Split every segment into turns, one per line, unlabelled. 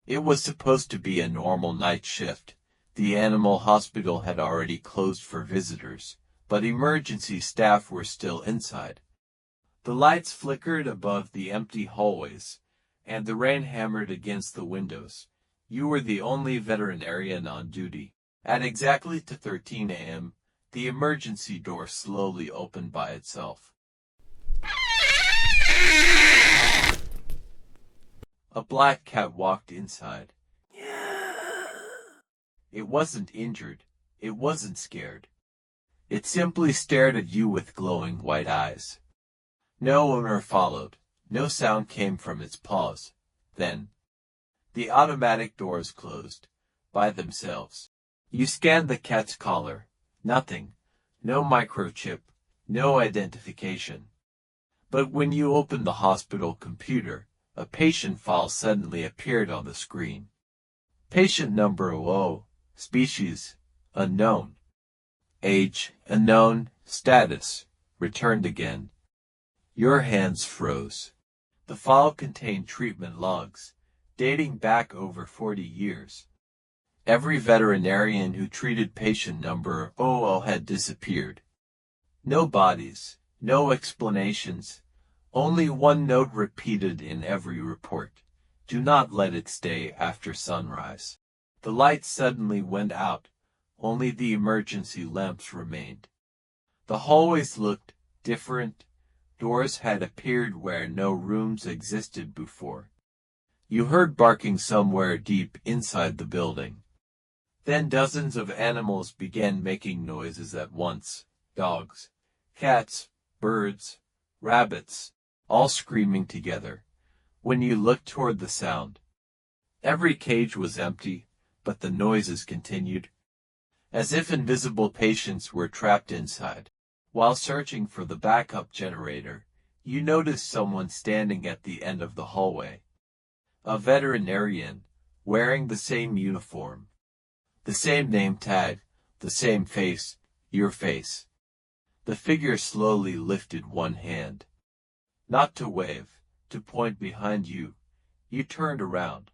It was supposed to be a normal night shift. The animal hospital had already closed for visitors, but emergency staff were still inside. The lights flickered above the empty hallways, and the rain hammered against the windows. You were the only veterinarian on duty. At exactly 13 a.m., the emergency door slowly opened by itself. A black cat walked inside. It wasn't injured. It wasn't scared. It simply stared at you with glowing white eyes. No owner followed. No sound came from its paws. Then, the automatic doors closed by themselves. You scanned the cat's collar. Nothing. No microchip. No identification. But when you opened the hospital computer, a patient file suddenly appeared on the screen. Patient number 00, species, unknown. Age, unknown, status, returned again. Your hands froze. The file contained treatment logs, dating back over 40 years. Every veterinarian who treated patient number 00 had disappeared. No bodies, no explanations, only one note repeated in every report. Do not let it stay after sunrise. The lights suddenly went out. Only the emergency lamps remained. The hallways looked different. Doors had appeared where no rooms existed before. You heard barking somewhere deep inside the building. Then dozens of animals began making noises at once. Dogs, cats, birds, rabbits, all screaming together. When you looked toward the sound, every cage was empty, but the noises continued, as if invisible patients were trapped inside. While searching for the backup generator, you noticed someone standing at the end of the hallway. A veterinarian, wearing the same uniform. The same name tag, the same face, your face. The figure slowly lifted one hand. Not to wave, to point behind you. You turned around.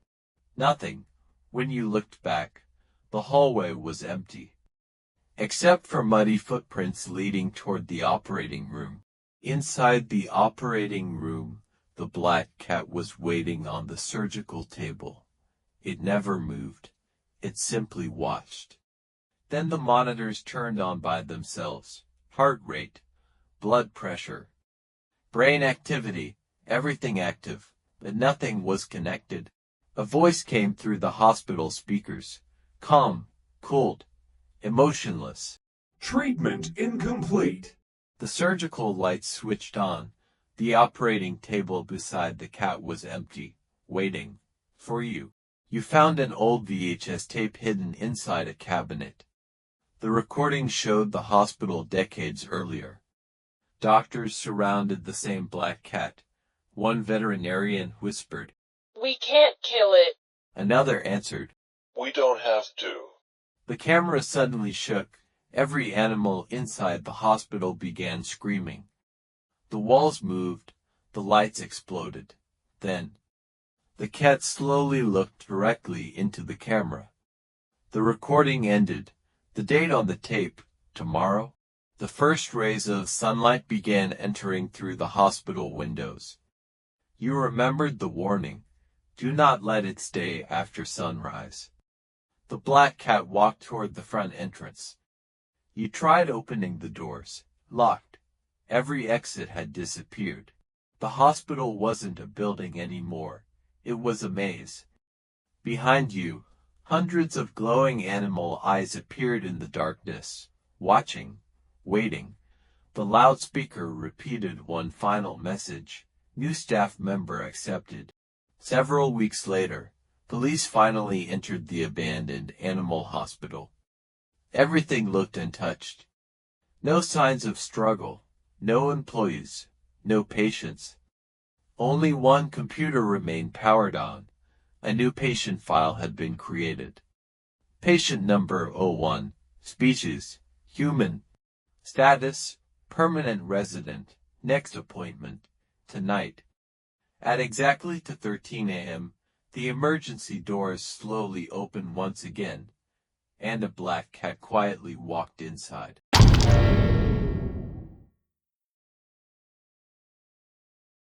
Nothing. When you looked back, the hallway was empty. Except for muddy footprints leading toward the operating room. Inside the operating room, the black cat was waiting on the surgical table. It never moved. It simply watched. Then the monitors turned on by themselves. Heart rate, blood pressure, brain activity, everything active, but nothing was connected. A voice came through the hospital speakers. Calm, cold, emotionless.
Treatment incomplete.
The surgical lights switched on. The operating table beside the cat was empty, waiting for you. You found an old VHS tape hidden inside a cabinet. The recording showed the hospital decades earlier. Doctors surrounded the same black cat. One veterinarian whispered,
"We can't kill it."
Another answered,
"We don't have to."
The camera suddenly shook. Every animal inside the hospital began screaming. The walls moved. The lights exploded. Then, the cat slowly looked directly into the camera. The recording ended. The date on the tape, tomorrow. The first rays of sunlight began entering through the hospital windows. You remembered the warning. Do not let it stay after sunrise. The black cat walked toward the front entrance. You tried opening the doors. Locked. Every exit had disappeared. The hospital wasn't a building anymore. It was a maze. Behind you, hundreds of glowing animal eyes appeared in the darkness, watching, waiting. The loudspeaker repeated one final message. New staff member accepted. Several weeks later, police finally entered the abandoned animal hospital. Everything looked untouched. No signs of struggle, no employees, no patients. Only one computer remained powered on. A new patient file had been created. Patient number 01, species, human. Status, permanent resident, next appointment, tonight. At exactly 13 a.m., The emergency doors slowly opened once again, and a black cat quietly walked inside.